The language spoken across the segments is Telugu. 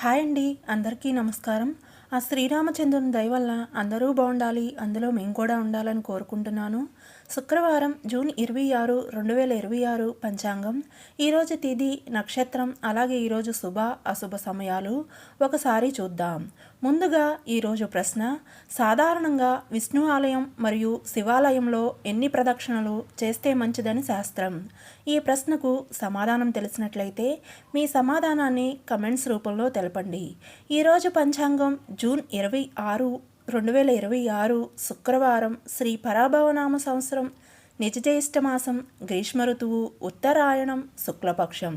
హాయ్ అండి, అందరికీ నమస్కారం. ఆ శ్రీరామచంద్రుని దయ వల్ల అందరూ బాగుండాలి, అందులో మేము కూడా ఉండాలని కోరుకుంటున్నాను. శుక్రవారం జూన్ 26, 2026 పంచాంగం. ఈరోజు తిథి, నక్షత్రం, అలాగే ఈరోజు శుభ అశుభ సమయాలు ఒకసారి చూద్దాం. ముందుగా ఈరోజు ప్రశ్న: సాధారణంగా విష్ణు ఆలయం మరియు శివాలయంలో ఎన్ని ప్రదక్షిణలు చేస్తే మంచిదని శాస్త్రం? ఈ ప్రశ్నకు సమాధానం తెలిసినట్లయితే మీ సమాధానాన్ని కమెంట్స్ రూపంలో తెలపండి. ఈరోజు పంచాంగం జూన్ 26, 2026 శుక్రవారం, శ్రీ పరాభవనామ సంవత్సరం, నిజజ్యేష్ఠ మాసం, గ్రీష్మ ఋతువు, ఉత్తరాయణం, శుక్లపక్షం.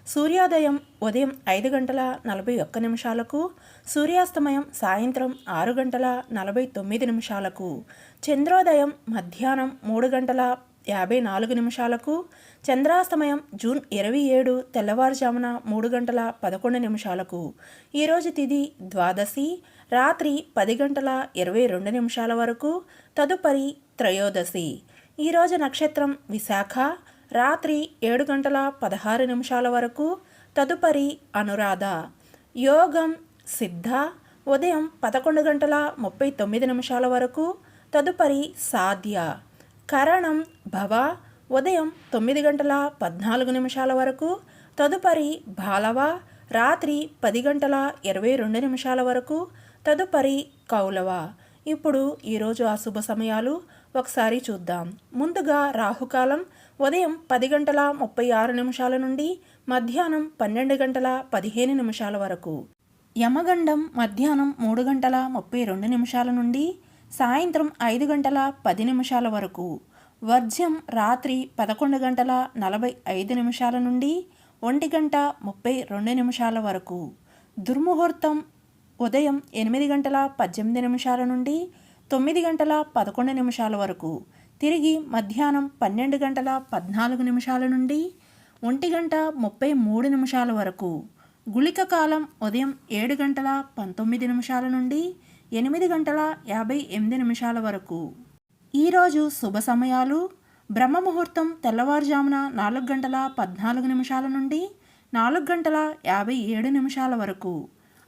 సూర్యోదయం ఉదయం 5:41, సూర్యాస్తమయం సాయంత్రం 6:49, చంద్రోదయం మధ్యాహ్నం 3:54, చంద్రాస్తమయం జూన్ 27 తెల్లవారుజామున 3:11. ఈరోజు తిథి ద్వాదశి, రాత్రి 10:22 వరకు, తదుపరి త్రయోదశి. ఈరోజు నక్షత్రం విశాఖ, రాత్రి 7:16 వరకు, తదుపరి అనురాధ. యోగం సిద్ధ, ఉదయం 11:39 వరకు, తదుపరి సాధ్య. కరణం భవ, ఉదయం 9:14 వరకు, తదుపరి బాలవ, రాత్రి 10:22 వరకు, తదుపరి కౌలవ. ఇప్పుడు ఈరోజు అశుభ సమయాలు ఒకసారి చూద్దాం. ముందుగా రాహుకాలం ఉదయం 10:36 నుండి మధ్యాహ్నం 12:15 వరకు, యమగండం మధ్యాహ్నం 3:32 నుండి సాయంత్రం 5:10 వరకు, వర్జ్యం రాత్రి 11:45 నుండి 1:32 వరకు, దుర్ముహూర్తం ఉదయం 8:18 నుండి 9:11 వరకు, తిరిగి మధ్యాహ్నం 12:14 నుండి 1:33 వరకు, గుళిక కాలం ఉదయం 7:19 నుండి 8:58 వరకు. ఈరోజు శుభ సమయాలు: బ్రహ్మముహూర్తం తెల్లవారుజామున 4:14 నుండి 4:57 వరకు,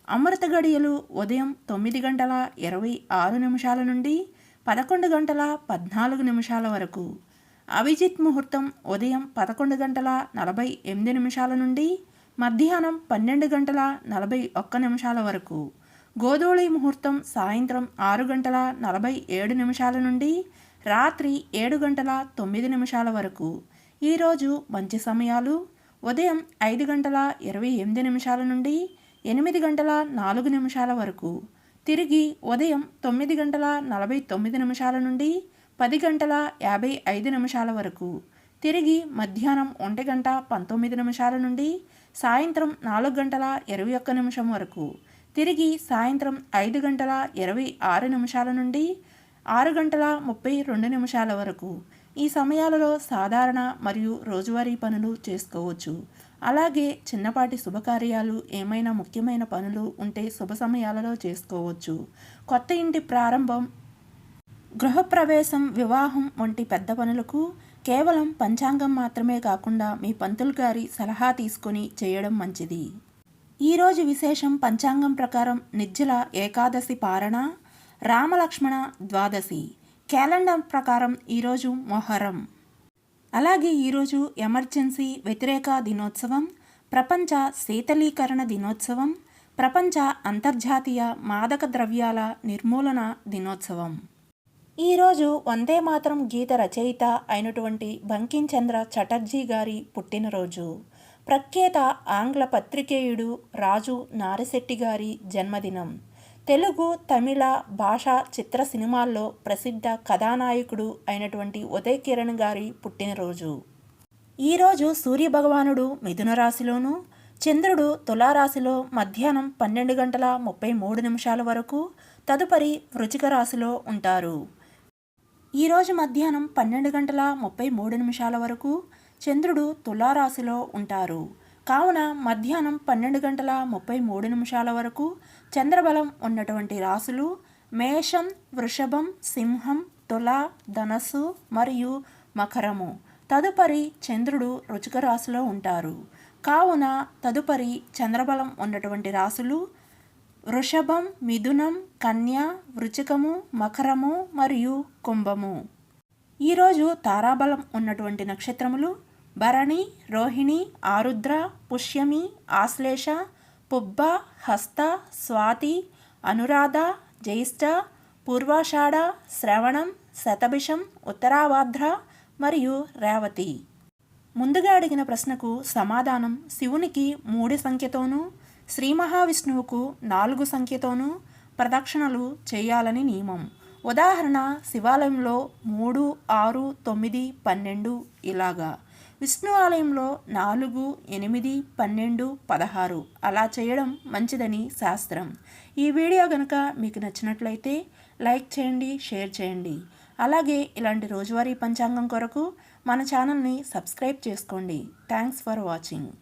అమృత గడియలు ఉదయం 9:26 నుండి 11:14 వరకు, అభిజిత్ ముహూర్తం ఉదయం 11:48 నుండి మధ్యాహ్నం 12:41 వరకు, గోధూళి ముహూర్తం సాయంత్రం 6:47 నుండి రాత్రి 7:09 వరకు. ఈరోజు మంచి సమయాలు: ఉదయం 5:28 నుండి 8:04 వరకు, తిరిగి ఉదయం 9:49 నుండి 10:55 వరకు, తిరిగి మధ్యాహ్నం 1:19 నుండి సాయంత్రం 4:21 వరకు, తిరిగి సాయంత్రం 5:26 నుండి 6:32 వరకు. ఈ సమయాలలో సాధారణ మరియు రోజువారీ పనులు చేసుకోవచ్చు. అలాగే చిన్నపాటి శుభకార్యాలు, ఏమైనా ముఖ్యమైన పనులు ఉంటే శుభ సమయాలలో చేసుకోవచ్చు. కొత్త ఇంటి ప్రారంభం, గృహప్రవేశం, వివాహం వంటి పెద్ద పనులకు కేవలం పంచాంగం మాత్రమే కాకుండా మీ పంతులు గారి సలహా తీసుకొని చేయడం మంచిది. ఈరోజు విశేషం: పంచాంగం ప్రకారం నిర్జల ఏకాదశి పారణ, రామలక్ష్మణ ద్వాదశి. క్యాలెండర్ ప్రకారం ఈరోజు మొహరం. అలాగే ఈరోజు ఎమర్జెన్సీ వ్యతిరేక దినోత్సవం, ప్రపంచ శీతలీకరణ దినోత్సవం, ప్రపంచ అంతర్జాతీయ మాదక ద్రవ్యాల నిర్మూలన దినోత్సవం. ఈరోజు వందే మాతరం గీత రచయిత అయినటువంటి బంకించంద్ర చటర్జీ గారి పుట్టినరోజు. ప్రఖ్యాత ఆంగ్ల పత్రికేయుడు రాజు నారిశెట్టి గారి జన్మదినం. తెలుగు, తమిళ భాషా చిత్ర సినిమాల్లో ప్రసిద్ధ కథానాయకుడు అయినటువంటి ఉదయ్ కిరణ్ గారి పుట్టినరోజు. ఈరోజు సూర్యభగవానుడు మిథున రాశిలోను, చంద్రుడు తులారాశిలో మధ్యాహ్నం 12:33 వరకు, తదుపరి వృశ్చిక రాశిలో ఉంటారు. ఈరోజు మధ్యాహ్నం 12:33 వరకు చంద్రుడు తులారాశిలో ఉంటారు. కావున మధ్యాహ్నం 12:33 వరకు చంద్రబలం ఉన్నటువంటి రాశులు మేషం, వృషభం, సింహం, తుల, ధనస్సు మరియు మకరము. తదుపరి చంద్రుడు వృశ్చిక రాశిలో ఉంటారు. కావున తదుపరి చంద్రబలం ఉన్నటువంటి రాశులు వృషభం, మిథునం, కన్య, వృచ్చికము, మకరము మరియు కుంభము. ఈరోజు తారాబలం ఉన్నటువంటి నక్షత్రములు భరణి, రోహిణి, ఆరుద్ర, పుష్యమి, ఆశ్లేష, పుబ్బ, హస్త, స్వాతి, అనురాధ, జ్యేష్ఠ, పూర్వాషాఢ, శ్రవణం, శతభిషం, ఉత్తరాభాద్ర మరియు రేవతి. ముందుగా అడిగిన ప్రశ్నకు సమాధానం శివునికి 3 సంఖ్యతోనూ, శ్రీ మహావిష్ణువుకు 4 సంఖ్యతోనూ ప్రదక్షిణలు చేయాలని నియమం. ఉదాహరణ శివాలయంలో 3, 6, 9, 12 ఇలాగా. విష్ణు ఆలయంలో 4, 8, 12, 16 అలా చేయడం మంచిదని శాస్త్రం. ఈ వీడియో కనుక మీకు నచ్చినట్లయితే లైక్ చేయండి, షేర్ చేయండి. అలాగే ఇలాంటి రోజువారీ పంచాంగం కొరకు మన ఛానల్ని సబ్స్క్రైబ్ చేసుకోండి. Thanks for watching.